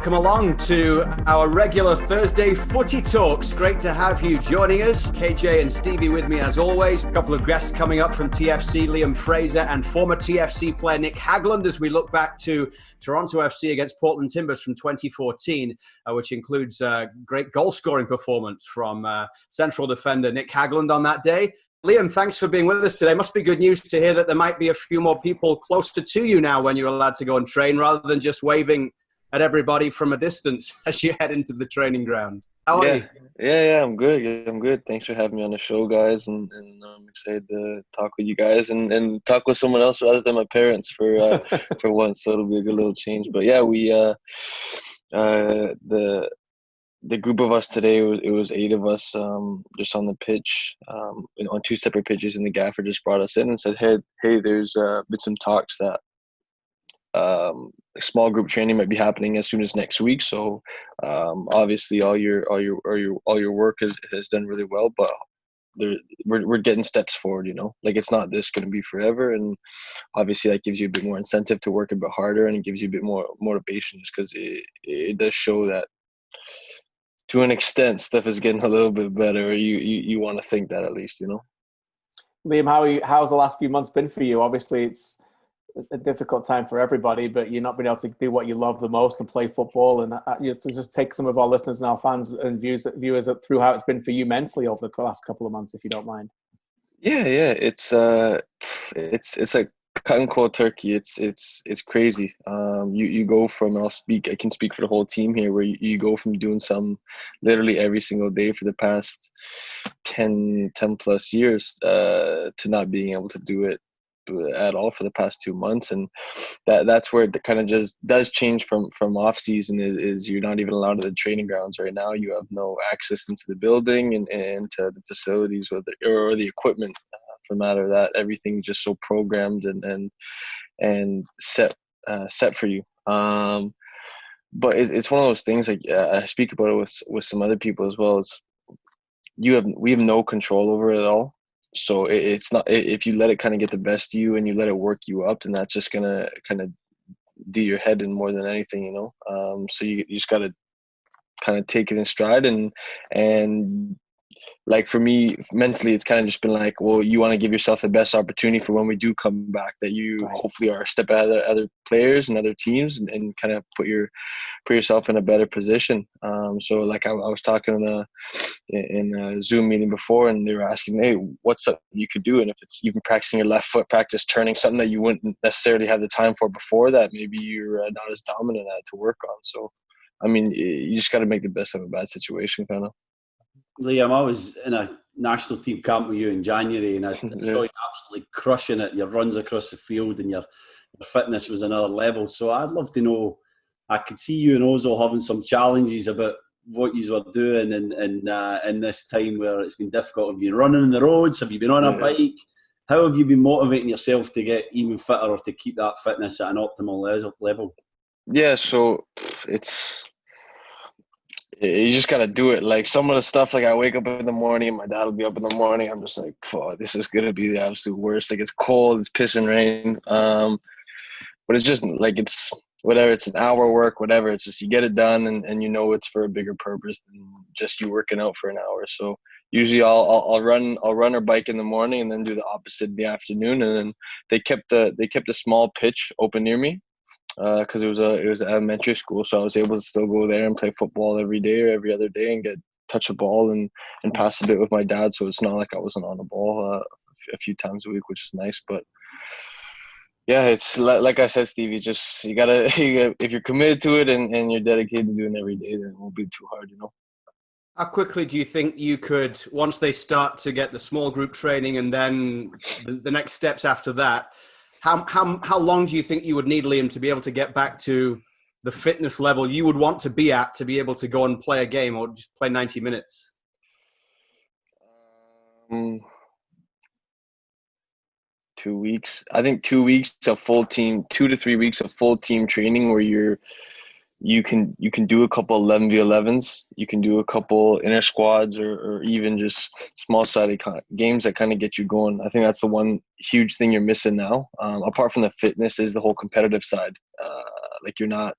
Welcome along to our regular Thursday Footy Talks. Great to have you joining us. KJ and Stevie with me as always. A couple of guests coming up from TFC, Liam Fraser and former TFC player Nick Hagglund, as we look back to Toronto FC against Portland Timbers from 2014, which includes a great goal-scoring performance from central defender Nick Hagglund on that day. Liam, thanks for being with us today. Must be good news to hear that there might be a few more people closer to you now when you're allowed to go and train, rather than just waving at everybody from a distance as you head into the training ground. How are you? Yeah, I'm good. Thanks for having me on the show, guys, and I'm excited to talk with you guys and talk with someone else rather than my parents for once. So it'll be a good little change. But yeah, we the group of us today, it was 8 of us just on the pitch, on 2 separate pitches, and the gaffer just brought us in and said, hey, there's been some talks that a small group training might be happening as soon as next week. So obviously all your work has done really well, but we're getting steps forward, like it's not this going to be forever. And obviously that gives you a bit more incentive to work a bit harder, and it gives you a bit more motivation, just because it does show that to an extent stuff is getting a little bit better. You want to think that, at least. Liam, how's the last few months been for you? Obviously it's a difficult time for everybody, but you're not being able to do what you love the most and play football. And you to just take some of our listeners and our fans and viewers through how it's been for you mentally over the last couple of months, if you don't mind. Yeah, it's like cutting cold turkey. It's crazy. You go from, I can speak for the whole team here, where you go from doing some literally every single day for the past 10 plus years to not being able to do it at all for the past 2 months. And that's where it kind of just does change from off season, is you're not even allowed to the training grounds right now. You have no access into the building and to the facilities or the equipment, for matter of that. Everything's just so programmed and set for you. But it's one of those things, like I speak about it with some other people as well. We have no control over it at all. So it's not, if you let it kind of get the best of you and you let it work you up, then that's just gonna kind of do your head in more than anything, So you just gotta kind of take it in stride, and like for me mentally, it's kind of just been like, well, you want to give yourself the best opportunity for when we do come back, that you hopefully are a step ahead of other players and other teams, and kind of put yourself in a better position. So like I was talking in a Zoom meeting before, and they were asking, hey, what's up you could do? And if it's even practicing your left foot, practice turning, something that you wouldn't necessarily have the time for before that, maybe you're not as dominant at to work on. So I mean, you just got to make the best of a bad situation, kind of. Liam, I was in a national team camp with you in January, and I saw you absolutely crushing it. Your runs across the field and your fitness was another level. So I'd love to know, I could see you and Ozil having some challenges about what you were doing in this time where it's been difficult. Have you been running on the roads? Have you been on a bike? How have you been motivating yourself to get even fitter or to keep that fitness at an optimal level? Yeah, so you just got to do it. Like some of the stuff, like I wake up in the morning, my dad will be up in the morning. I'm just like, fuck, this is going to be the absolute worst. Like it's cold, it's pissing rain. But it's just like, it's whatever, it's an hour work, whatever. It's just, you get it done and it's for a bigger purpose than just you working out for an hour. So usually I'll run or bike in the morning and then do the opposite in the afternoon. And then they kept a small pitch open near me. Because it was an elementary school, so I was able to still go there and play football every day or every other day and touch a ball and pass a bit with my dad. So it's not like I wasn't on the ball a few times a week, which is nice. But yeah, it's like I said, Steve. You gotta if you're committed to it and you're dedicated to doing it every day, then it won't be too hard, How quickly do you think you could, once they start to get the small group training and then the next steps after that? How long do you think you would need, Liam, to be able to get back to the fitness level you would want to be at to be able to go and play a game or just play 90 minutes? 2 weeks. I think 2 weeks of full team, 2 to 3 weeks of full team training where you can do a couple 11v11s, you can do a couple inner squads or even just small-sided games that kind of get you going. I think that's the one huge thing you're missing now. Apart from the fitness is the whole competitive side. Like you're not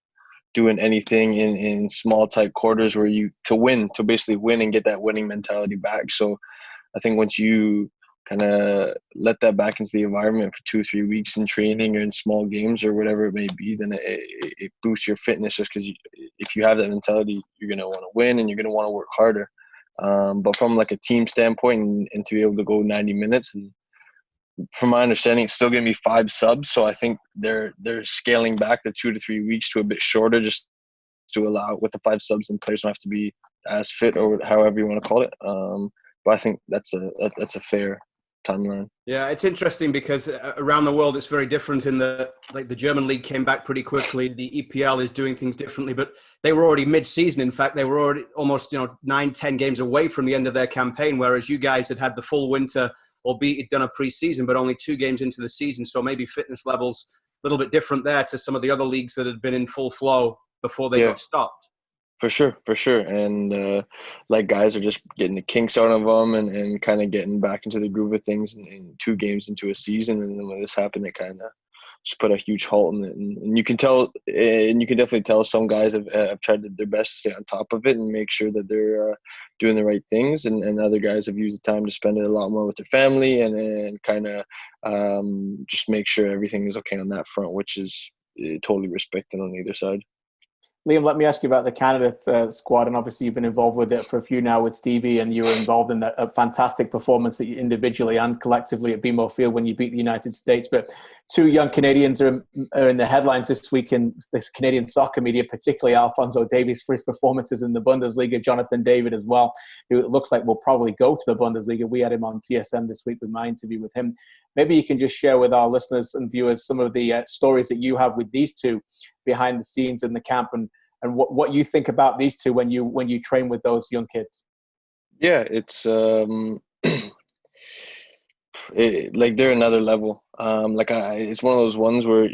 doing anything in small tight quarters where to basically win and get that winning mentality back. So I think once you kind of let that back into the environment for 2-3 weeks in training or in small games or whatever it may be, then it boosts your fitness, just because if you have that mentality, you're going to want to win and you're going to want to work harder. But from like a team standpoint and to be able to go 90 minutes, and from my understanding, it's still going to be 5 subs. So I think they're scaling back the 2 to 3 weeks to a bit shorter, just to allow with the 5 subs, and players don't have to be as fit or however you want to call it. But I think that's a fair timeline. Yeah, it's interesting because around the world it's very different. In the German league came back pretty quickly. The EPL is doing things differently, but they were already mid-season. In fact, they were already almost 9-10 games away from the end of their campaign, whereas you guys had the full winter, albeit you'd done a pre-season, but only 2 games into the season. So maybe fitness levels a little bit different there to some of the other leagues that had been in full flow before they got stopped. For sure. And guys are just getting the kinks out of them and kind of getting back into the groove of things in 2 games into a season. And then when this happened, it kind of just put a huge halt in it. And you can tell, and you can definitely tell some guys have tried their best to stay on top of it and make sure that they're doing the right things. And other guys have used the time to spend it a lot more with their family and kind of just make sure everything is okay on that front, which is totally respected on either side. Liam, let me ask you about the candidate squad, and obviously you've been involved with it for a few now with Stevie, and you were involved in a fantastic performance individually and collectively at BMO Field when you beat the United States. But 2 young Canadians are in the headlines this week in this Canadian soccer media, particularly Alphonso Davies for his performances in the Bundesliga, Jonathan David as well, who it looks like will probably go to the Bundesliga. We had him on TSM this week with my interview with him. Maybe you can just share with our listeners and viewers some of the stories that you have with these 2 behind the scenes in the camp, and what you think about these 2 when you train with those young kids. Yeah, it's they're another level. It's one of those ones where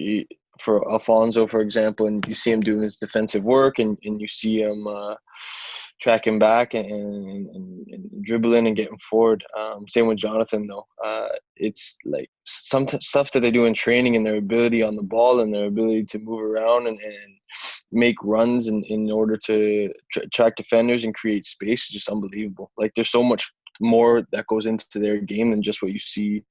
for Alfonso, for example, and you see him doing his defensive work, and you see him tracking back and dribbling and getting forward. Same with Jonathan, though. It's like some stuff that they do in training, and their ability on the ball and their ability to move around and make runs in order to track defenders and create space is just unbelievable. Like, there's so much more that goes into their game than just what you see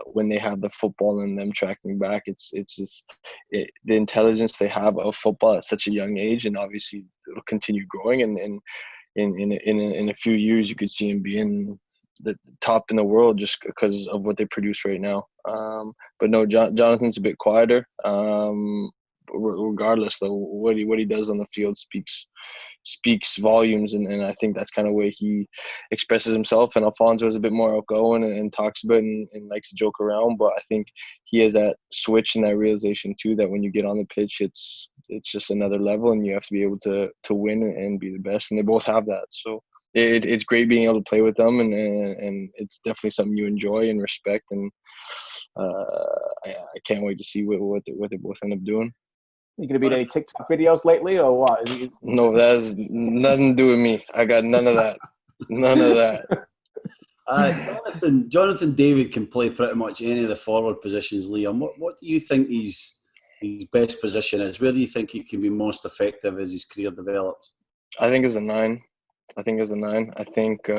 when they have the football and them tracking back. It's just the intelligence they have of football at such a young age, and obviously it'll continue growing. And in a few years, you could see him being the top in the world just because of what they produce right now. But no, Jonathan's a bit quieter. Regardless, though, what he does on the field speaks volumes, and I think that's kind of where he expresses himself. And Alfonso is a bit more outgoing and talks about and likes to joke around, but I think he has that switch and that realization too, that when you get on the pitch, it's just another level, and you have to be able to win and be the best, and they both have that. So it's great being able to play with them, and it's definitely something you enjoy and respect, and I can't wait to see what they both end up doing. You going to be in any TikTok videos lately, or what? No, that has nothing to do with me. I got none of that. None of that. Jonathan David can play pretty much any of the forward positions, Liam. What do you think his best position is? Where do you think he can be most effective as his career develops? I think as a 9. I think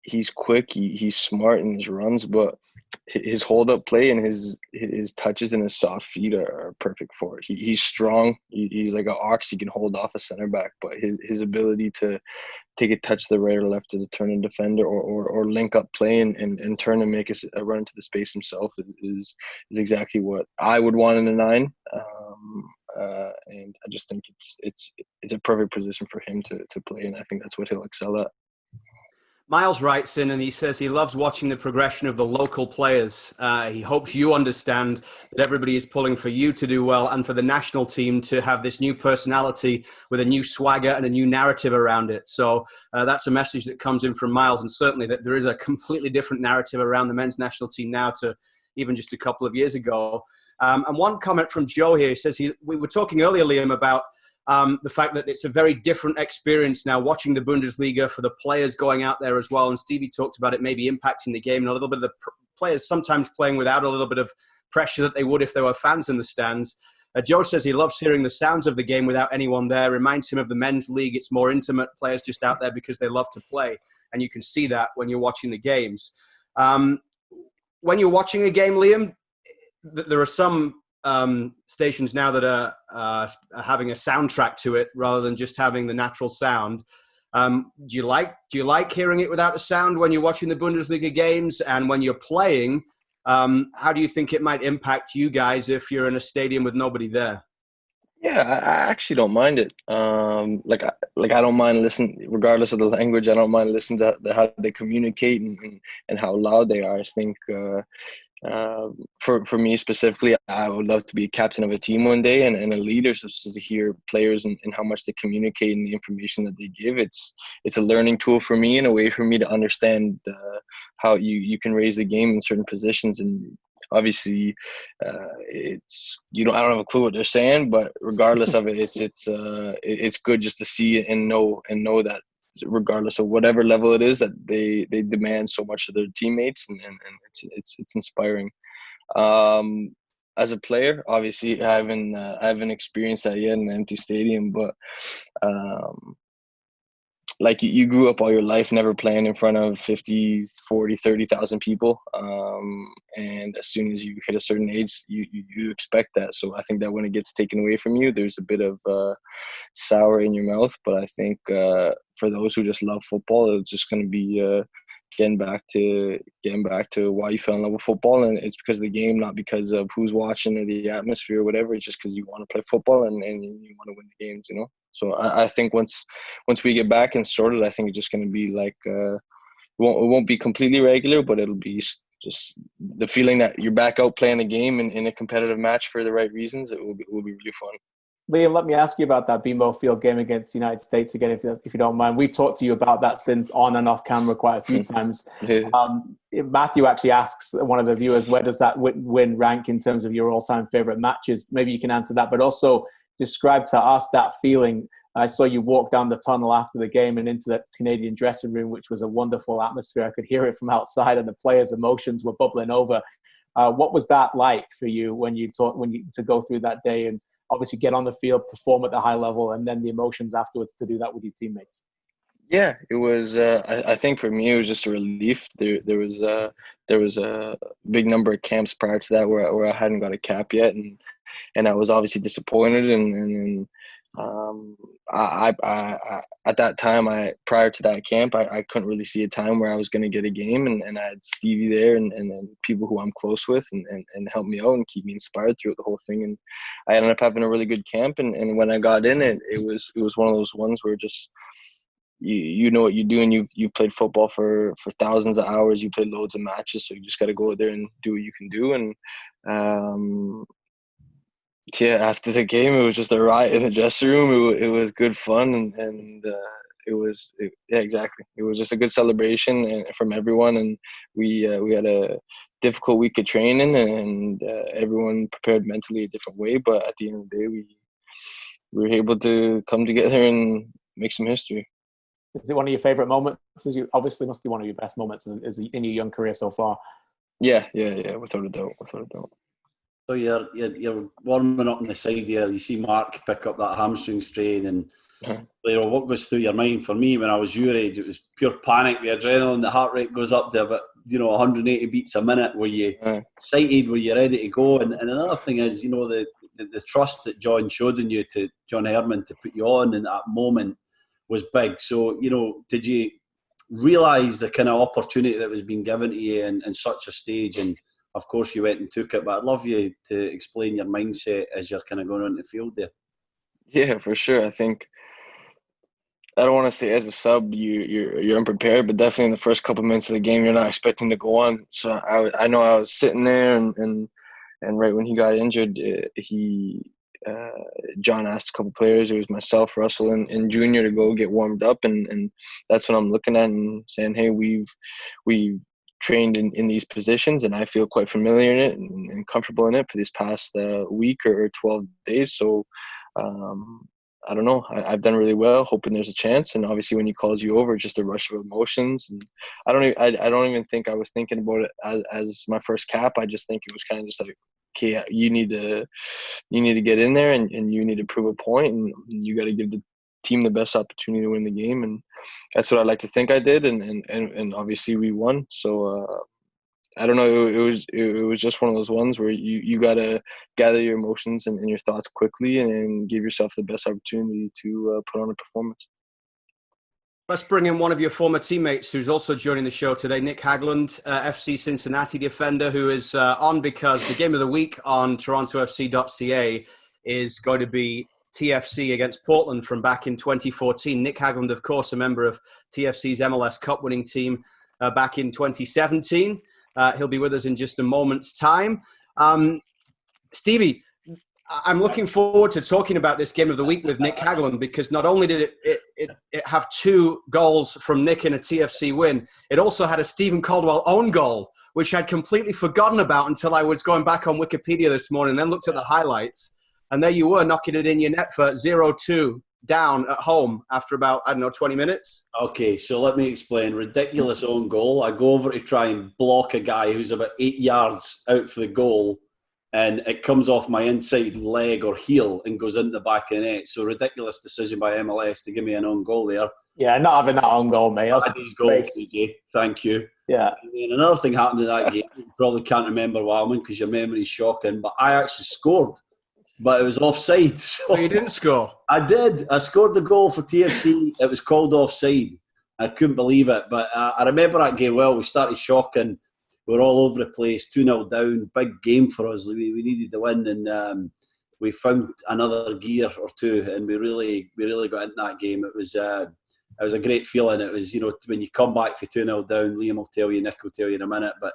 he's quick, he's smart in his runs, but his hold-up play and his touches and his soft feet are perfect for it. He's strong. He's like an ox. He can hold off a center back, but his ability to take a touch to the right or left to turn a defender or link up play and turn and make a run into the space himself is exactly what I would want in a 9. And I just think it's a perfect position for him to play, and I think that's what he'll excel at. Miles writes in and he says he loves watching the progression of the local players. He hopes you understand that everybody is pulling for you to do well and for the national team to have this new personality with a new swagger and a new narrative around it. So that's a message that comes in from Miles, and certainly that there is a completely different narrative around the men's national team now to even just a couple of years ago. And one comment from Joe here, he says we were talking earlier, Liam, about the fact that it's a very different experience now watching the Bundesliga for the players going out there as well. And Stevie talked about it maybe impacting the game and a little bit of the players sometimes playing without a little bit of pressure that they would if there were fans in the stands. Joe says he loves hearing the sounds of the game without anyone there. Reminds him of the men's league. It's more intimate, players just out there because they love to play. And you can see that when you're watching the games. When you're watching a game, Liam, there are some stations now that are having a soundtrack to it rather than just having the natural sound. Do you like hearing it without the sound when you're watching the Bundesliga games? And when you're playing, how do you think it might impact you guys if you're in a stadium with nobody there? Yeah, I actually don't mind it. I don't mind listening, regardless of the language. I don't mind listening to how they communicate and how loud they are. I think for me specifically, I would love to be a captain of a team one day and a leader, so just to hear players and how much they communicate and the information that they give. It's a learning tool for me and a way for me to understand how you can raise the game in certain positions. And obviously, I don't have a clue what they're saying, but regardless of it, it's good just to see it and know that, regardless of whatever level it is, that they demand so much of their teammates, and it's inspiring. As a player, obviously I haven't experienced that yet in an empty stadium, but like you grew up all your life never playing in front of 50, 40, 30,000 people. And as soon as you hit a certain age, you expect that. So I think that when it gets taken away from you, there's a bit of sour in your mouth. But I think for those who just love football, it's just going to be getting back to why you fell in love with football. And it's because of the game, not because of who's watching or the atmosphere or whatever. It's just because you want to play football and you want to win the games, So I think once we get back and sorted, I think it's just going to be like it won't be completely regular, but it'll be just the feeling that you're back out playing a game in a competitive match for the right reasons. It will be really fun. Liam, let me ask you about that BMO Field game against the United States again, if you don't mind. We've talked to you about that since on and off camera quite a few times. Yeah. Matthew actually asks one of the viewers, where does that win rank in terms of your all-time favorite matches? Maybe you can answer that, but also describe to us that feeling. I saw you walk down the tunnel after the game and into the Canadian dressing room, which was a wonderful atmosphere. I could hear it from outside, and the players' emotions were bubbling over. What was that like for you when you to go through that day and obviously get on the field, perform at the high level, and then the emotions afterwards to do that with your teammates? Yeah, it was. I think for me, it was just a relief. There was a big number of camps prior to that where I hadn't got a cap yet, and I was obviously disappointed. And I at that time, prior to that camp, I couldn't really see a time where I was going to get a game, and I had Stevie there and people who I'm close with and help me out and keep me inspired throughout the whole thing. And I ended up having a really good camp. And when I got in, it was one of those ones where just you know what you're doing. You've played football for thousands of hours. You played loads of matches, so you just got to go out there and do what you can do. And yeah, after the game, it was just a riot in the dressing room. It was good fun, and yeah, exactly. It was just a good celebration from everyone, and we had a difficult week of training, and everyone prepared mentally a different way. But at the end of the day, we were able to come together and make some history. Is it one of your favorite moments? Obviously must be one of your best moments in your young career so far. Yeah, without a doubt. So you're warming up on the side here. You see Mark pick up that hamstring strain, and what goes through your mind? For me, when I was your age, it was pure panic. The adrenaline, the heart rate goes up to about 180 beats a minute. Were you excited? Were you ready to go? And another thing is, the trust that John showed in you, to John Herman, to put you on in that moment was big. So did you realise the kind of opportunity that was being given to you in such a stage? And of course, you went and took it, but I'd love you to explain your mindset as you're kind of going on the field there. Yeah, for sure. I think, I don't want to say as a sub you're unprepared, but definitely in the first couple of minutes of the game, you're not expecting to go on. So I know I was sitting there, and right when he got injured, John asked a couple of players. It was myself, Russell, and Junior to go get warmed up, and that's what I'm looking at and saying, hey, we've trained in these positions, and I feel quite familiar in it and comfortable in it for this past week or 12 days. So I don't know. I've done really well, hoping there's a chance. And obviously, when he calls you over, just a rush of emotions. And I don't even think I was thinking about it as my first cap. I just think it was kind of just like okay, you need to get in there and you need to prove a point, and you got to give the team the best opportunity to win the game. And that's what I like to think I did. And obviously we won. So I don't know. It was just one of those ones where you got to gather your emotions and your thoughts quickly and give yourself the best opportunity to put on a performance. Let's bring in one of your former teammates who's also joining the show today, Nick Hagglund, FC Cincinnati defender, who is on because the game of the week on TorontoFC.ca is going to be TFC against Portland from back in 2014. Nick Hagglund, of course, a member of TFC's MLS Cup winning team back in 2017. He'll be with us in just a moment's time. Stevie, I'm looking forward to talking about this game of the week with Nick Hagglund, because not only did it have 2 goals from Nick in a TFC win, it also had a Stephen Caldwell own goal, which I'd completely forgotten about until I was going back on Wikipedia this morning, then looked at the highlights, and there you were knocking it in your net for 0-2 down at home after about, 20 minutes. Okay, so let me explain. Ridiculous own goal. I go over to try and block a guy who's about 8 yards out for the goal, and it comes off my inside leg or heel and goes into the back of the net. So ridiculous decision by MLS to give me an own goal there. Yeah, not having that own goal, mate. That's goal, TJ. Thank you. Yeah. And then another thing happened in that game. You probably can't remember, Wildman, because your memory's shocking, but I actually scored. But it was offside. So you didn't score? I did. I scored the goal for TFC. It was called offside. I couldn't believe it. But I remember that game well. We started shocking. We were all over the place, 2-0 down. Big game for us. We needed the win, and we found another gear or two, and we really got into that game. It was a great feeling. It was, when you come back for 2-0 down, Liam will tell you, Nick will tell you in a minute, but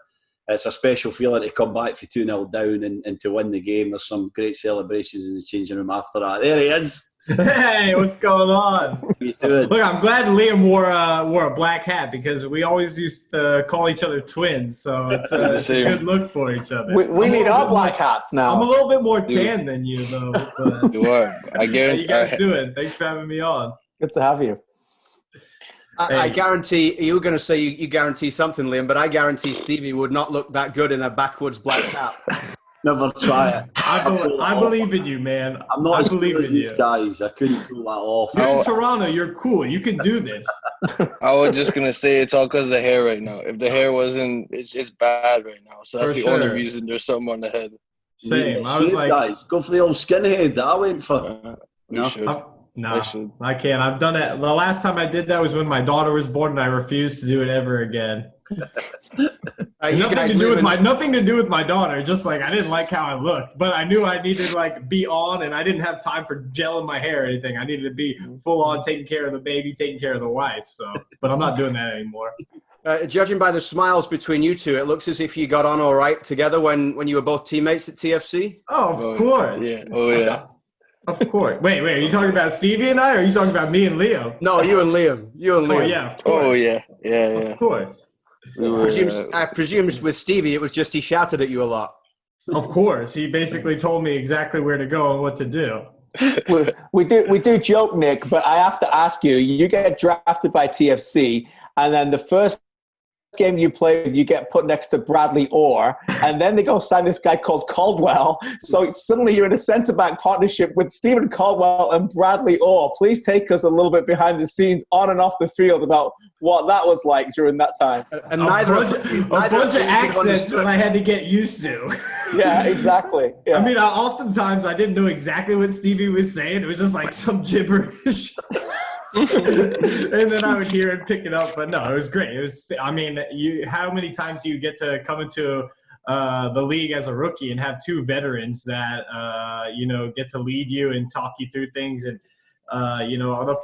it's a special feeling to come back for 2-0 down and to win the game. There's some great celebrations in the changing room after that. There he is. Hey, what's going on? How you doing? Look, I'm glad Liam wore a black hat, because we always used to call each other twins, so it's a good look for each other. We need our black hats now. I'm a little bit more tan than you, though. But You are. I guarantee. how you guys doing? Thanks for having me on. Good to have you. I guarantee, you were going to say you guarantee something, Liam, but I guarantee Stevie would not look that good in a backwards black cap. Never try it. I believe in you, man. I'm not as believe good as in these you. guys. I couldn't pull that off. You're in Toronto. You're cool. You can do this. I was just gonna say it's all because of the hair right now. If the hair wasn't, it's bad right now. So that's For the only sure. reason there's something on the head. Same. I was like, guys, go for the old skinhead that I went for. We should. no, I can't. I've done it. The last time I did that was when my daughter was born, and I refused to do it ever again. Nothing to do with my daughter. Just like I didn't like how I looked, but I knew I needed to be on, and I didn't have time for gel in my hair or anything. I needed to be full on taking care of the baby, taking care of the wife. So, but I'm not doing that anymore. Judging by the smiles between you two, it looks as if you got on all right together when you were both teammates at TFC. Oh, of course. Yeah. Oh, yeah. Of course. Wait. Are you talking about Stevie and I, or are you talking about me and Leo? No, you and Liam. Oh, yeah. Of course. Oh, yeah. Yeah. Of course. I presume with Stevie, it was just he shouted at you a lot. Of course. He basically told me exactly where to go and what to do. We do joke, Nick, but I have to ask you, you get drafted by TFC, and then the first game you play, you get put next to Bradley Orr, and then they go sign this guy called Caldwell. So suddenly you're in a centre-back partnership with Stephen Caldwell and Bradley Orr. Please take us a little bit behind the scenes, on and off the field, about what that was like during that time. And A bunch of accents that I had to get used to. Yeah, exactly. Yeah. I mean, oftentimes I didn't know exactly what Stevie was saying. It was just like some gibberish. And then I would hear and pick it up. But no, it was great. It was, I mean, how many times do you get to come into the league as a rookie and have two veterans that, get to lead you and talk you through things? And, the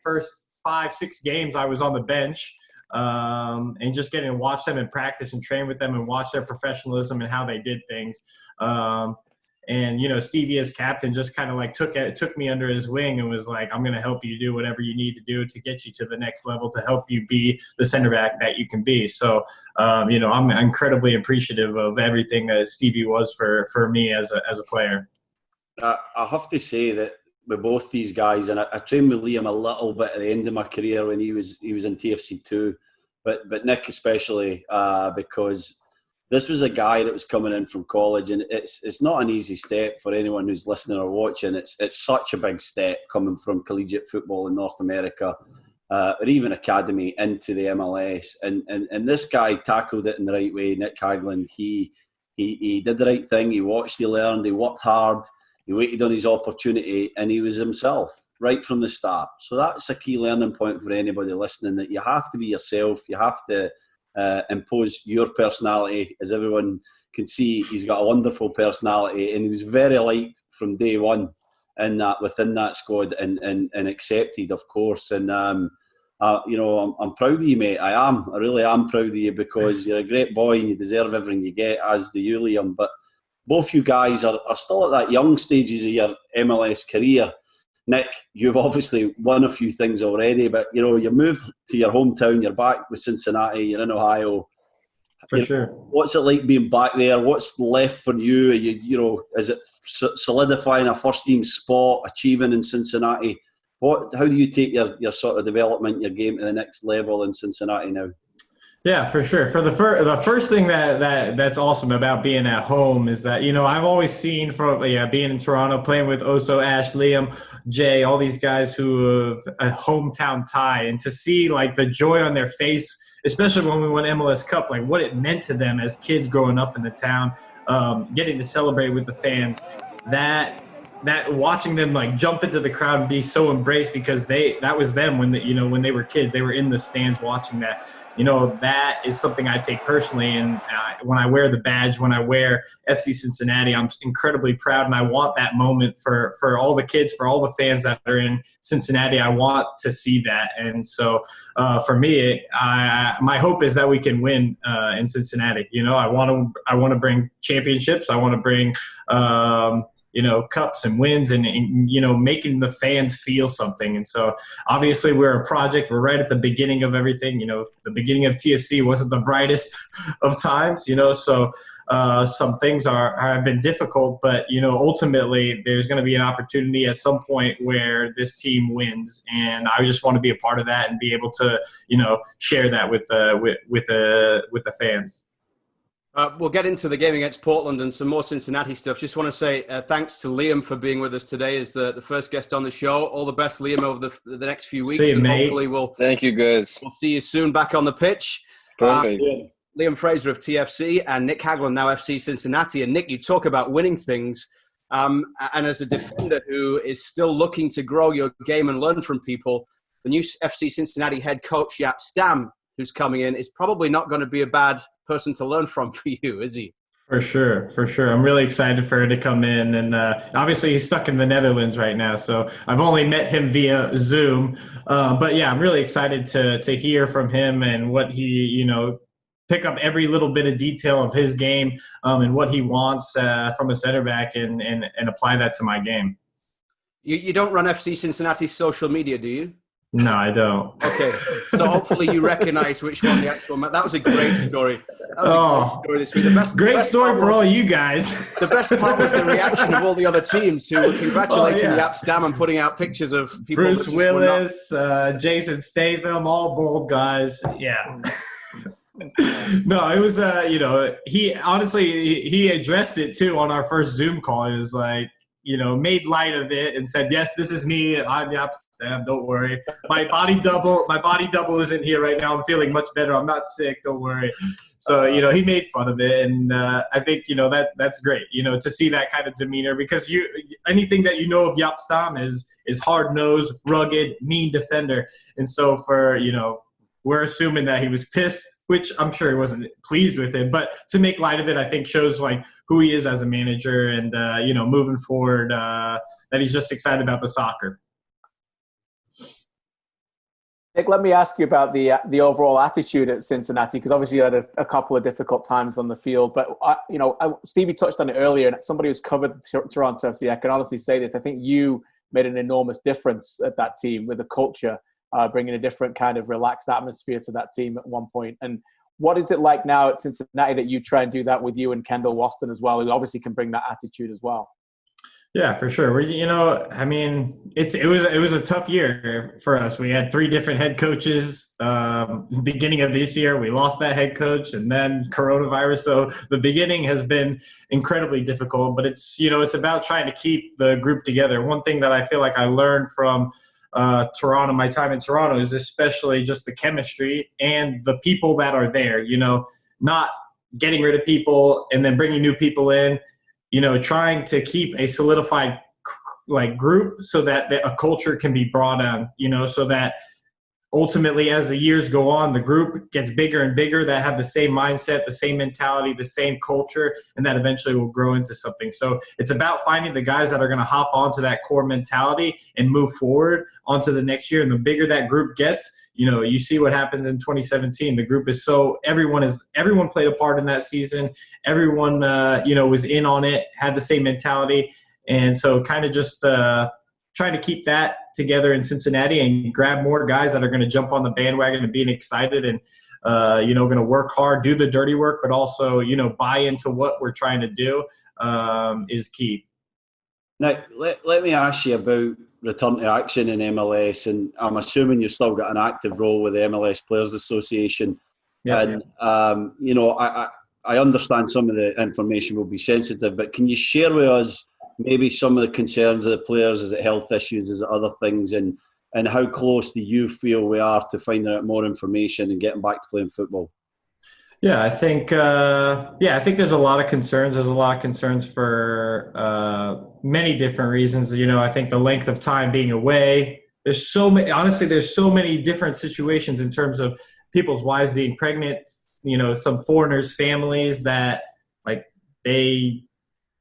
first 5-6 games I was on the bench, and just getting to watch them and practice and train with them and watch their professionalism and how they did things. And, Stevie as captain just kind of took me under his wing and was like, I'm going to help you do whatever you need to do to get you to the next level, to help you be the center back that you can be. So, I'm incredibly appreciative of everything that Stevie was for me as a player. I have to say that with both these guys, and I trained with Liam a little bit at the end of my career when he was in TFC too, but Nick especially, because this was a guy that was coming in from college, and it's not an easy step for anyone who's listening or watching. It's such a big step coming from collegiate football in North America, or even academy, into the MLS. And this guy tackled it in the right way. Nick Hagglund, he did the right thing. He watched, he learned, he worked hard, he waited on his opportunity, and he was himself right from the start. So that's a key learning point for anybody listening, that you have to be yourself. You have to impose your personality. As everyone can see, he's got a wonderful personality, and he was very liked from day one within that squad, and accepted, of course. And I'm proud of you, mate. I really am proud of you, because you're a great boy and you deserve everything you get, as do you, Liam. But both you guys are still at that young stages of your MLS career. Nick, you've obviously won a few things already, but you moved to your hometown. You're back with Cincinnati. You're in Ohio. For sure. What's it like being back there? What's left for you? Is it solidifying a first team spot, achieving in Cincinnati? How do you take your sort of development, your game to the next level in Cincinnati now? Yeah, for sure. For the first thing that's awesome about being at home is that, I've always seen from being in Toronto, playing with Oso, Ash, Liam, Jay, all these guys who have a hometown tie, and to see like the joy on their face, especially when we won MLS Cup, like what it meant to them as kids growing up in the town, getting to celebrate with the fans, that watching them like jump into the crowd and be so embraced, because that was them when when they were kids, they were in the stands watching that. That is something I take personally. And when I wear the badge, when I wear FC Cincinnati, I'm incredibly proud. And I want that moment for all the kids, for all the fans that are in Cincinnati. I want to see that. And so for me, my hope is that we can win in Cincinnati. I want to bring championships. I want to bring cups and wins, and making the fans feel something. And so obviously we're a project. We're right at the beginning of everything. The beginning of TFC wasn't the brightest of times, so some things have been difficult, but ultimately there's going to be an opportunity at some point where this team wins, and I just want to be a part of that and be able to share that with the fans. We'll get into the game against Portland and some more Cincinnati stuff. Just want to say thanks to Liam for being with us today as the first guest on the show. All the best, Liam, over the next few weeks. See you, mate. Hopefully Thank you, guys. We'll see you soon back on the pitch. Perfect. Liam Fraser of TFC and Nick Hagglund, now FC Cincinnati. And Nick, you talk about winning things. And as a defender who is still looking to grow your game and learn from people, the new FC Cincinnati head coach, Jaap Stam, who's coming in, is probably not going to be a bad person to learn from for you, is he? For sure. I'm really excited for her to come in. And obviously he's stuck in the Netherlands right now, so I've only met him via Zoom. But yeah, I'm really excited to hear from him and what he, pick up every little bit of detail of his game and what he wants from a center back and apply that to my game. You don't run FC Cincinnati's social media, do you? No, I don't. Okay, so hopefully you recognize which one the actual – that was a great story. That was a great story this week. The best story for all you guys. The best part was the reaction of all the other teams who were congratulating Jaap Stam and putting out pictures of people. Bruce Willis, Jason Statham, all bold guys. Yeah. No, it was, he honestly, he addressed it too on our first Zoom call. It was like, made light of it and said, yes, this is me. I'm Jaap Stam. Don't worry. My body double isn't here right now. I'm feeling much better. I'm not sick. Don't worry. So, he made fun of it. And I think, that's great, to see that kind of demeanor, because anything that of Jaap Stam is hard-nosed, rugged, mean defender. And so we're assuming that he was pissed, which I'm sure he wasn't pleased with it. But to make light of it, I think shows like who he is as a manager, and moving forward, that he's just excited about the soccer. Nick, let me ask you about the overall attitude at Cincinnati, because obviously you had a couple of difficult times on the field. But Stevie touched on it earlier, and somebody who's covered Toronto FC, I can honestly say this: I think you made an enormous difference at that team with the culture. Bringing a different kind of relaxed atmosphere to that team at one point. And what is it like now at Cincinnati that you try and do that with you and Kendall Waston as well, who obviously can bring that attitude as well? Yeah, for sure. I mean, it was a tough year for us. We had 3 different head coaches. Beginning of this year, we lost that head coach, and then coronavirus. So the beginning has been incredibly difficult. But it's about trying to keep the group together. One thing that I feel like I learned from Toronto, my time in Toronto, is especially just the chemistry and the people that are there. Not getting rid of people and then bringing new people in. Trying to keep a solidified group so that a culture can be brought on, so that ultimately as the years go on, the group gets bigger and bigger that have the same mindset, the same mentality, the same culture, and that eventually will grow into something. So it's about finding the guys that are going to hop onto that core mentality and move forward onto the next year. And the bigger that group gets, you see what happens in 2017. The group is everyone played a part in that season. Everyone, was in on it, had the same mentality. And so kind of just trying to keep that together in Cincinnati and grab more guys that are going to jump on the bandwagon and being excited and, going to work hard, do the dirty work, but also, buy into what we're trying to do is key. Now, let me ask you about return to action in MLS, and I'm assuming you've still got an active role with the MLS Players Association. Yeah, and, I understand some of the information will be sensitive, but can you share with us maybe some of the concerns of the players? Is it health issues? Is it other things? And how close do you feel we are to finding out more information and getting back to playing football? Yeah, I think there's a lot of concerns. There's a lot of concerns for many different reasons. I think the length of time being away. There's so many different situations in terms of people's wives being pregnant. Some foreigners' families that they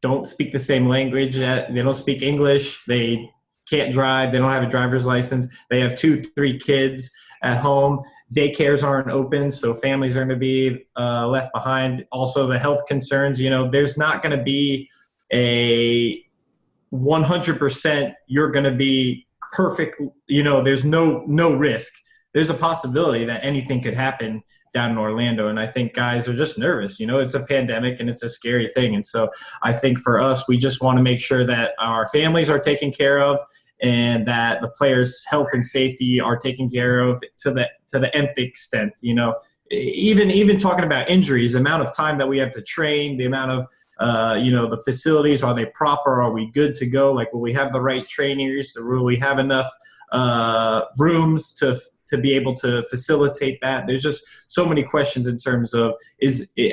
don't speak the same language. They don't speak English. They can't drive. They don't have a driver's license. They have 2-3 kids at home. Daycares aren't open, so families are going to be left behind. Also, the health concerns. There's not going to be a 100% you're going to be perfect. There's no risk. There's a possibility that anything could happen down in Orlando. And I think guys are just nervous. It's a pandemic and it's a scary thing. And so I think for us, we just want to make sure that our families are taken care of and that the players' health and safety are taken care of to the nth extent. Even talking about injuries, the amount of time that we have to train, the amount of the facilities, are they proper? Are we good to go? Will we have the right trainers? Will we have enough rooms to be able to facilitate that? There's just so many questions in terms of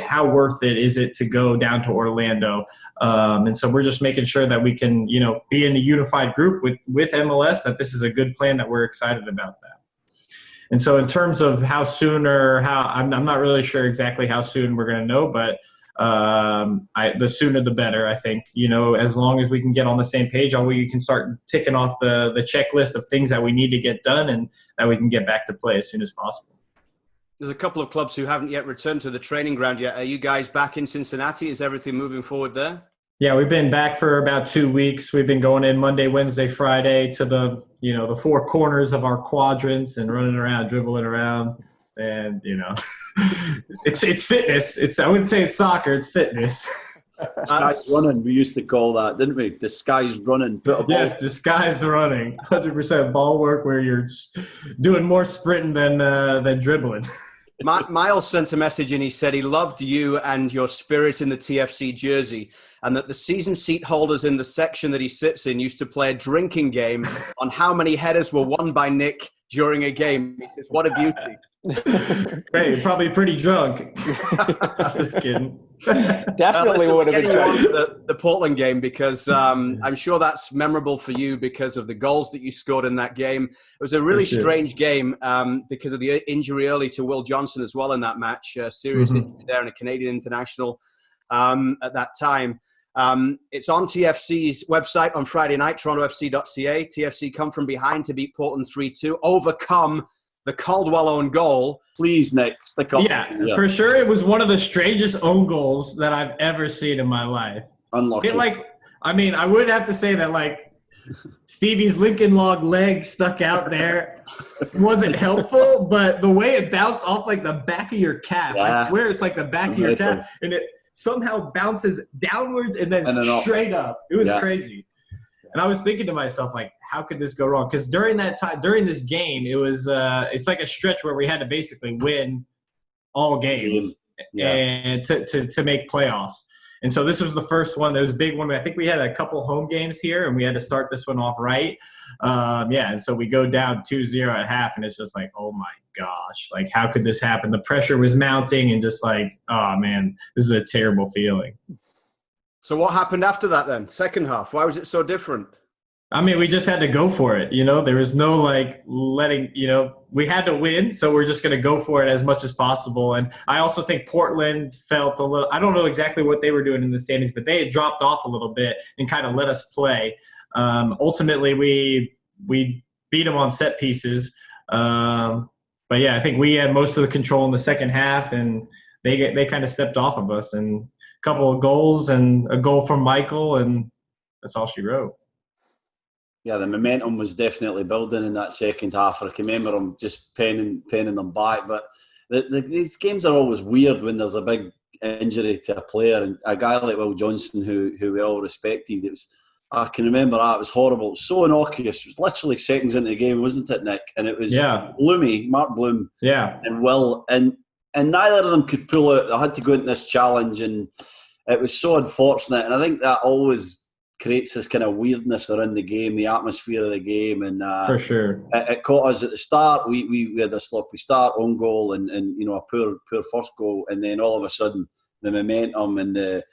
how worth it is it to go down to Orlando? And so we're just making sure that we can, be in a unified group with MLS, that this is a good plan, that we're excited about that. And so in terms of how soon I'm not really sure exactly how soon we're going to know, but the sooner the better, I think. As long as we can get on the same page, we can start ticking off the checklist of things that we need to get done and that we can get back to play as soon as possible. There's a couple of clubs who haven't yet returned to the training ground yet. Are you guys back in Cincinnati? Is everything moving forward there? Yeah, we've been back for about 2 weeks. We've been going in Monday, Wednesday, Friday to the 4 corners of our quadrants and running around, dribbling around. And it's fitness. I wouldn't say it's soccer. It's fitness. Disguised running, we used to call that, didn't we? Disguised running. Yes, disguised running. 100% ball work where you're doing more sprinting than dribbling. Miles sent a message and he said he loved you and your spirit in the TFC jersey, and that the season seat holders in the section that he sits in used to play a drinking game on how many headers were won by Nick during a game. He says, what a beauty. Great, probably pretty drunk. Just kidding. Definitely would have been drunk. The Portland game, because I'm sure that's memorable for you because of the goals that you scored in that game. It was a really strange game because of the injury early to Will Johnson as well in that match. Serious injury there and a Canadian international at that time. It's on TFC's website on Friday night, torontofc.ca. TFC come from behind to beat Portland 3-2, overcome the Caldwell own goal. Please, Nick, stick up. Yeah, for sure. It was one of the strangest own goals that I've ever seen in my life. Unlucky. I would have to say that, Stevie's Lincoln Log leg stuck out there. Wasn't helpful, but the way it bounced off, the back of your calf. Yeah. I swear it's the back of your calf. And it somehow bounces downwards and then straight up. It was crazy. And I was thinking to myself, like, how could this go wrong? Because during this game, it was it's like a stretch where we had to basically win all games and to make playoffs. And so this was the first one. There was a big one. I think we had a couple home games here, and we had to start this one off right. And so we go down 2-0 at half, and it's just like, oh, my gosh. Like, how could this happen? The pressure was mounting, and just like, oh, man, this is a terrible feeling. So what happened after that then? Second half. Why was it so different? I mean, we just had to go for it. There was no letting, we had to win. So we're just going to go for it as much as possible. And I also think Portland felt a little, I don't know exactly what they were doing in the standings, but they had dropped off a little bit and kind of let us play. Ultimately, we beat them on set pieces. But yeah, I think we had most of the control in the second half, and they kind of stepped off of us, and a couple of goals and a goal from Michael, and that's all she wrote. Yeah, the momentum was definitely building in that second half. I can remember them just penning them back. But these games are always weird when there's a big injury to a player. And a guy like Will Johnson, who we all respected, I can remember that. It was horrible. It was so innocuous. It was literally seconds into the game, wasn't it, Nick? And it was Mark Bloom and Will. And neither of them could pull out. They had to go into this challenge. And it was so unfortunate. And I think that always creates this kind of weirdness around the game, the atmosphere of the game, and for sure, it caught us at the start. We had a sloppy start, own goal, and a poor first goal, and then all of a sudden the momentum and the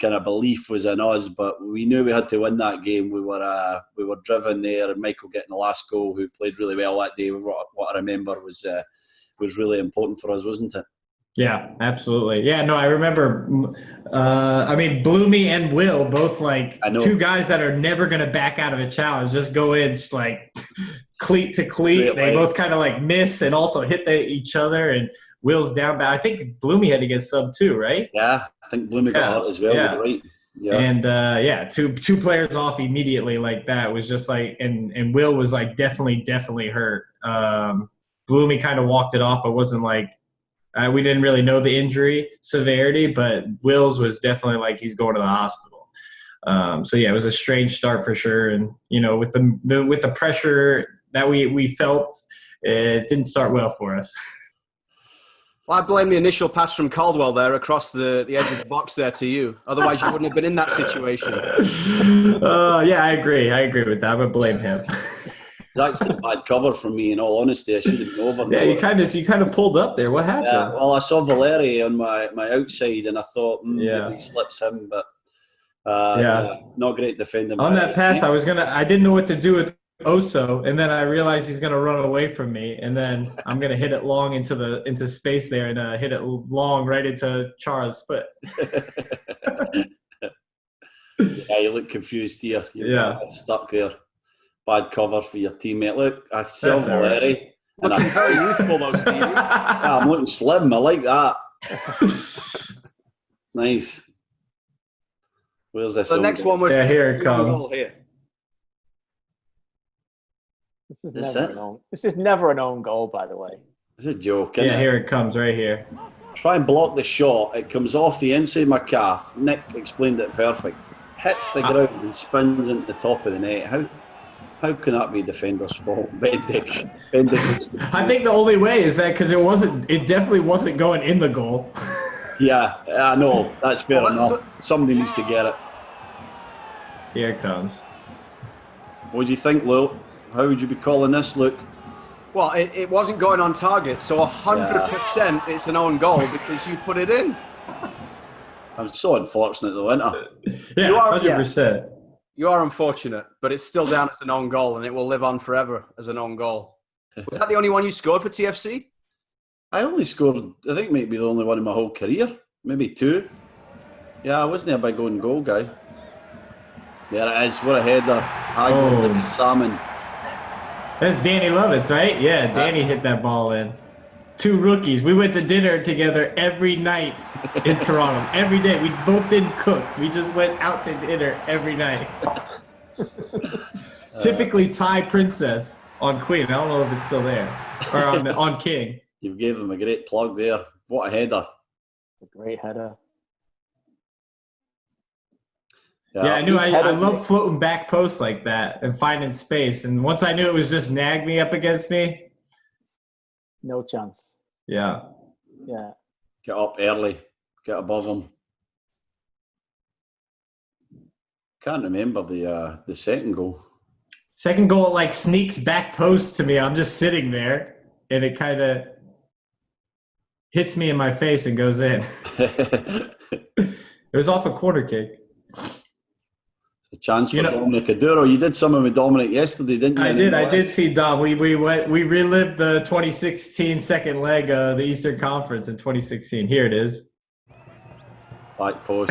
kind of belief was in us. But we knew we had to win that game. We were driven there, and Michael getting the last goal, who played really well that day. What I remember was really important for us, wasn't it? Yeah, absolutely. Yeah, no, I remember. Bloomy and Will both two guys that are never going to back out of a challenge. Just go in, just like cleat to cleat. They both kind of miss and also hit each other. And Will's down back. I think Bloomy had to get sub too, right? Yeah, I think Bloomy got hurt as well. Yeah. Right. Yeah. And two players off immediately like that. It was just and Will was definitely hurt. Bloomy kind of walked it off, but wasn't we didn't really know the injury severity, but Will's was definitely he's going to the hospital. It was a strange start for sure. And, with the pressure that we felt, it didn't start well for us. Well, I blame the initial pass from Caldwell there across the edge of the box there to you. Otherwise, you wouldn't have been in that situation. I agree. I agree with that. I would blame him. It's actually a bad cover from me, in all honesty. I should have been over. Yeah, you kind of pulled up there. What happened? Yeah, well, I saw Valeri on my outside, and I thought maybe he slips him, but not great defending. On that pass, I didn't know what to do with Oso, and then I realized he's gonna run away from me, and then I'm gonna hit it long into space there, and hit it long right into Charles' foot. Yeah, you look confused here. You're stuck there. Bad cover for your teammate. Look, I saw Valeri. Looking very youthful though, Stevie. Yeah, I'm looking slim. I like that. Nice. Where's this? The next one was here it comes. Here. This is never an own goal, by the way. It's a joke, isn't it? Here it comes, right here. Try and block the shot. It comes off the inside of my calf. Nick explained it perfect. Hits the ground and spins into the top of the net. How can that be defender's fault? Bendick. I think the only way is that because it definitely wasn't going in the goal. Yeah, I know. That's fair enough. Somebody needs to get it. Here it comes. What do you think, Luke? How would you be calling this, Luke? Well, it wasn't going on target, so 100% it's an own goal because you put it in. I'm so unfortunate though, isn't I? Yeah, 100%. You are unfortunate, but it's still down as an own goal, and it will live on forever as an own goal. Was that the only one you scored for TFC? I only scored, I think maybe the only one in my whole career. Maybe two. Yeah, I wasn't a big own goal guy. There it is. What a header. Hagglund like a salmon. That's Danny Lovitz, right? Yeah, Danny hit that ball in. Two rookies. We went to dinner together every night in Toronto. Every day. We both didn't cook. We just went out to dinner every night. Typically Thai Princess on Queen. I don't know if it's still there. Or on King. You gave him a great plug there. What a header. It's a great header. Yeah, I knew. He's I headed- love floating back posts like that and finding space. And once I knew it was just Nagme up against me, No chance. yeah. Yeah. Get up early, get above him. Can't remember the second goal. Second goal, like, sneaks back post to me. I'm just sitting there, and it kind of hits me in my face and goes in. It was off a corner kick. A chance for Dominic Aduro. You did something with Dominic yesterday, didn't you? I did see Dom. We relived the 2016 second leg of the Eastern Conference in 2016. Here it is. Back post.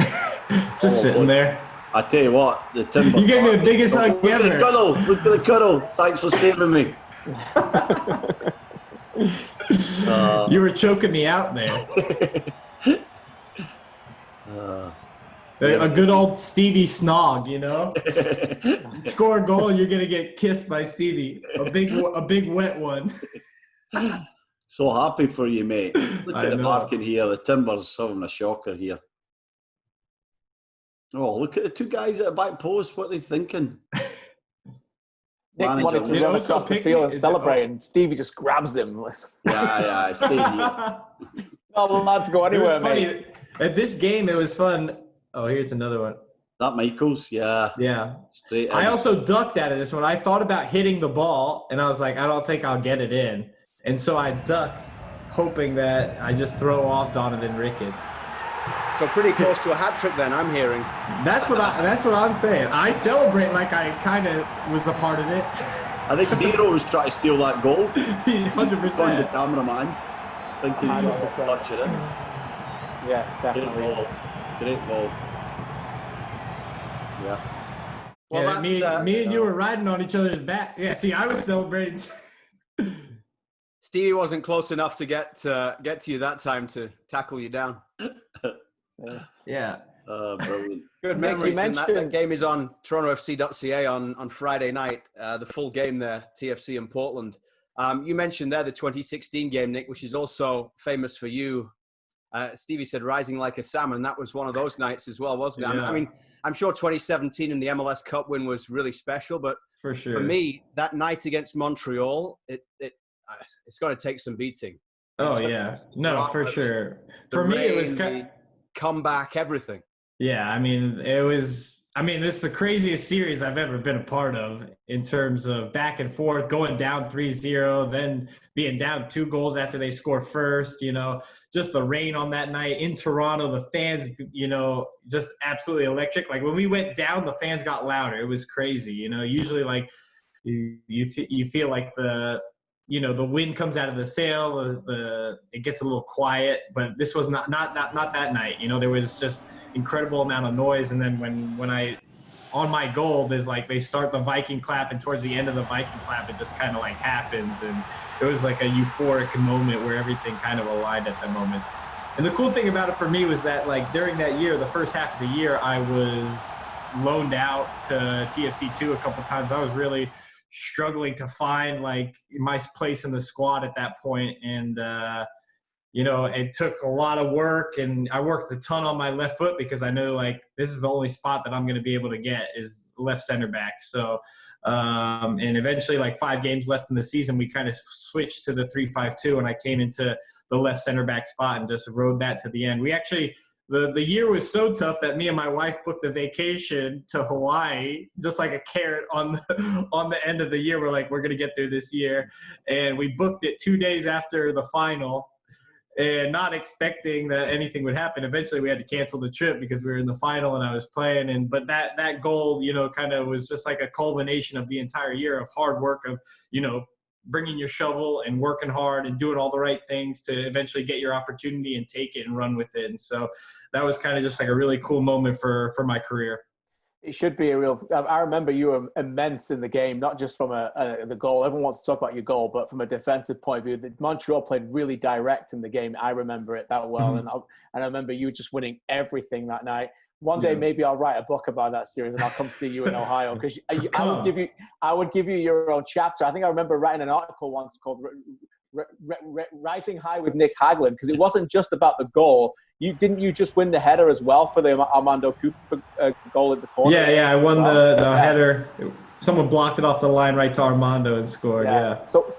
Just sitting there. I tell you what, the Timber. You gave me the biggest hug Look ever. at the cuddle. Look at the cuddle. Thanks for saving me. You were choking me out there. A good old Stevie snog, you know. Score a goal, you're gonna get kissed by Stevie. A big wet one. So happy for you, mate. Look I at the know. marking here. The Timbers having a shocker here. Oh, look at the two guys at the back post. What are they thinking? Nick Manager wanted to was- run across the field and celebrate, and Stevie just grabs him. Yeah, stay here. Not allowed to go It anywhere, was funny. mate. At this game, it was fun. Oh, here's another one. That Michaels, yeah. Straight in. I also ducked out of this one. I thought about hitting the ball, and I was like, I don't think I'll get it in. And so I duck, hoping that I just throw off Donovan Ricketts. So pretty close to a hat trick then, I'm hearing. That's what I'm saying. I celebrate like I kind of was a part of it. I think Dero was trying to steal that goal. 100%. From the cameraman. Thinking he was 100%. touching it. Yeah, definitely. Great ball. Yeah. Well, Yeah, me and you were riding on each other's back. Yeah, see, I was celebrating. Stevie wasn't close enough to get to you that time to tackle you down. Yeah. Brilliant. Good Nick, memories. you And that mentioned- game is on TorontoFC.ca on Friday night. The full game there, TFC in Portland. You mentioned there the 2016 game, Nick, which is also famous for you. Stevie said rising like a salmon. That was one of those nights as well, wasn't it? Yeah. I mean, I'm sure 2017 and the MLS Cup win was really special, but For sure. for me, that night against Montreal, it's going to take some beating. Oh, yeah. No, for sure. For me, it was kind of, comeback, everything. yeah, I mean, this is the craziest series I've ever been a part of in terms of back and forth, going down 3-0, then being down 2 goals after they score first, you know, just the rain on that night in Toronto, the fans, you know, just absolutely electric. Like when we went down, the fans got louder. It was crazy, you know, usually like you feel like the wind comes out of the sail, it gets a little quiet, but this was not that night. You know, there was just incredible amount of noise. And then when I, on my goal, there's like, they start the Viking clap, and towards the end of the Viking clap, it just kind of like happens. And it was like a euphoric moment where everything kind of aligned at that moment. And the cool thing about it for me was that like during that year, the first half of the year, I was loaned out to TFC 2 a couple times. I was really struggling to find like my place in the squad at that point. And, you know, it took a lot of work, and I worked a ton on my left foot because I know like this is the only spot that I'm going to be able to get is left center back. So, and eventually like 5 games left in the season, we kind of switched to the 3-5-2, and I came into the left center back spot and just rode that to the end. We actually, the year was so tough that me and my wife booked a vacation to Hawaii, just like a carrot on the end of the year. We're like, we're going to get through this year. And we booked it 2 days after the final, and not expecting that anything would happen. Eventually we had to cancel the trip because we were in the final and I was playing. But that goal, you know, kind of was just like a culmination of the entire year of hard work, of, you know, bringing your shovel and working hard and doing all the right things to eventually get your opportunity and take it and run with it. And so that was kind of just like a really cool moment for my career. It should be a real. I remember you were immense in the game, not just from the goal. Everyone wants to talk about your goal, but from a defensive point of view, the Montreal played really direct in the game. I remember it that well, and I remember you just winning everything that night. One day, maybe I'll write a book about that series, and I'll come see you in Ohio, because I would give you your own chapter. I think I remember writing an article once called "Rising High with Nick Hagglund," because it wasn't just about the goal. Didn't you just win the header as well for the Armando Cooper goal at the corner? Yeah, I won the header. Someone blocked it off the line right to Armando and scored. Yeah. So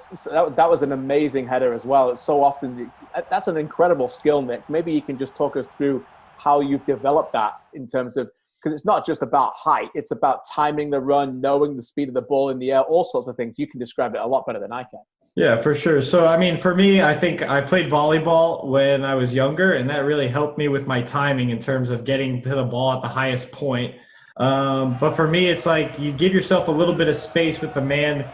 that was an amazing header as well. It's so often that's an incredible skill, Nick. Maybe you can just talk us through how you've developed that in terms of, because it's not just about height, it's about timing the run, knowing the speed of the ball in the air, all sorts of things. You can describe it a lot better than I can. Yeah, for sure. So, I mean, for me, I think I played volleyball when I was younger, and that really helped me with my timing in terms of getting to the ball at the highest point. But for me, it's like you give yourself a little bit of space with the man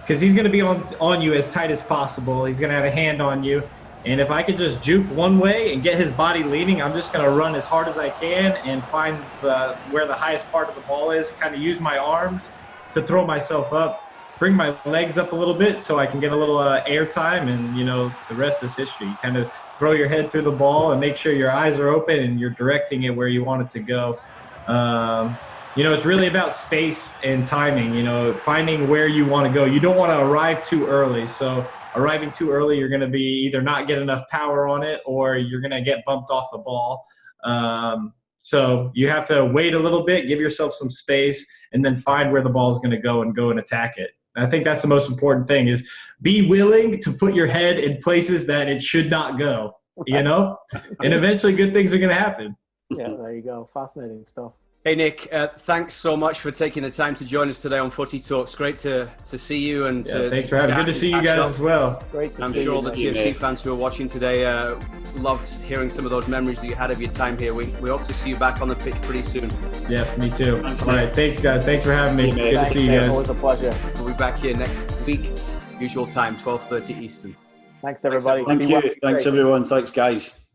because he's going to be on you as tight as possible. He's going to have a hand on you. And if I can just juke one way and get his body leaning, I'm just going to run as hard as I can and find where the highest part of the ball is, kind of use my arms to throw myself up, bring my legs up a little bit so I can get a little air time, and, the rest is history. You kind of throw your head through the ball and make sure your eyes are open and you're directing it where you want it to go. It's really about space and timing, finding where you want to go. You don't want to arrive too early. So arriving too early, you're going to be either not get enough power on it or you're going to get bumped off the ball. So you have to wait a little bit, give yourself some space, and then find where the ball is going to go and attack it. I think that's the most important thing is be willing to put your head in places that it should not go, and eventually good things are going to happen. Yeah, there you go. Fascinating stuff. Hey, Nick, thanks so much for taking the time to join us today on Footy Talks. Great to see you. And thanks for having me. Good to see you guys as well. Great to I'm see sure you, all the mate. TFC fans who are watching today loved hearing some of those memories that you had of your time here. We hope to see you back on the pitch pretty soon. Yes, me too. All right, thanks, guys. Thanks for having me. Good to see you guys. Always a pleasure. We'll be back here next week, usual time, 12:30 Eastern. Thanks, everybody. Thank you. Thanks, everyone. Thanks, guys.